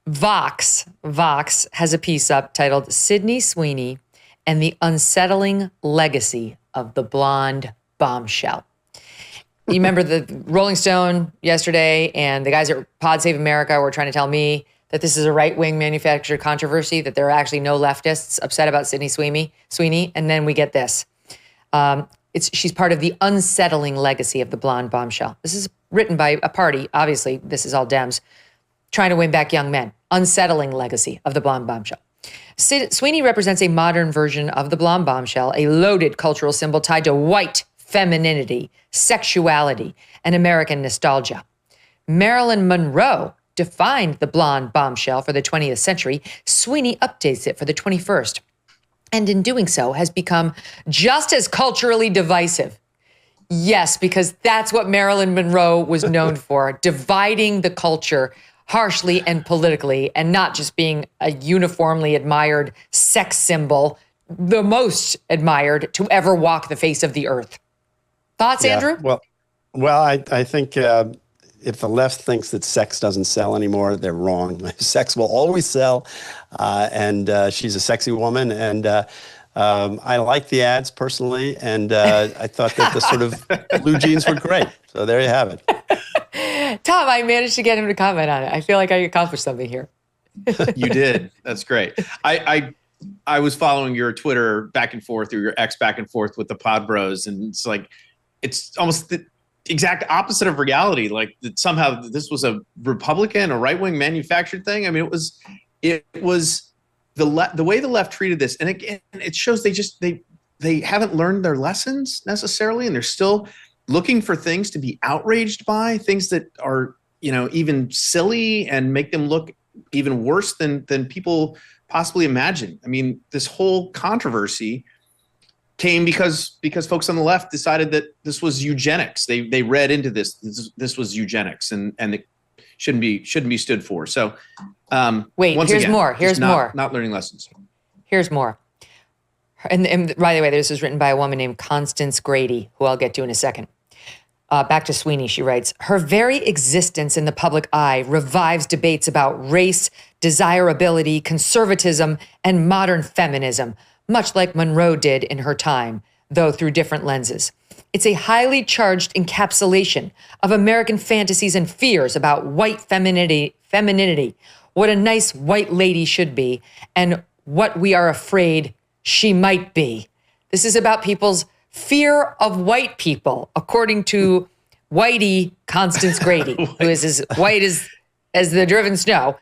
Vox has a piece up titled Sydney Sweeney and the Unsettling Legacy of the Blonde Bombshell. You remember the Rolling Stone yesterday and the guys at Pod Save America were trying to tell me that this is a right-wing manufactured controversy, that there are actually no leftists upset about Sydney Sweeney. And then we get this. She's part of the unsettling legacy of the blonde bombshell. This is written by a party. Obviously, this is all Dems trying to win back young men. Unsettling legacy of the blonde bombshell. Sweeney represents a modern version of the blonde bombshell, a loaded cultural symbol tied to white femininity, sexuality, and American nostalgia. Marilyn Monroe defined the blonde bombshell for the 20th century. Sweeney updates it for the 21st. And in doing so has become just as culturally divisive. Yes, because that's what Marilyn Monroe was known for, dividing the culture harshly and politically, and not just being a uniformly admired sex symbol, the most admired to ever walk the face of the earth. Thoughts, Andrew? Well, I think if the left thinks that sex doesn't sell anymore, they're wrong. Sex will always sell, and she's a sexy woman, and I like the ads personally, and I thought that the sort of blue jeans were great. So there you have it. Tom, I managed to get him to comment on it. I feel like I accomplished something here. You did. That's great. I was following your Twitter back and forth, or your X back and forth with the Pod Bros, and it's like, it's almost the exact opposite of reality. Like that somehow this was a Republican, a right-wing manufactured thing. I mean, it was the way the left treated this, and again, it shows they haven't learned their lessons necessarily, and they're still looking for things to be outraged by, things that are, even silly and make them look even worse than people possibly imagine. I mean, this whole controversy came because folks on the left decided that this was eugenics. They read into this was eugenics, and it shouldn't be stood for. So wait, once here's again, more. Here's more. Not learning lessons. Here's more. And by the way, this was written by a woman named Constance Grady, who I'll get to in a second. Back to Sweeney, she writes, her very existence in the public eye revives debates about race, desirability, conservatism, and modern feminism, much like Monroe did in her time, though through different lenses. It's a highly charged encapsulation of American fantasies and fears about white femininity, what a nice white lady should be, and what we are afraid she might be. This is about people's fear of white people, according to Whitey Constance Grady, who is as white as the driven snow.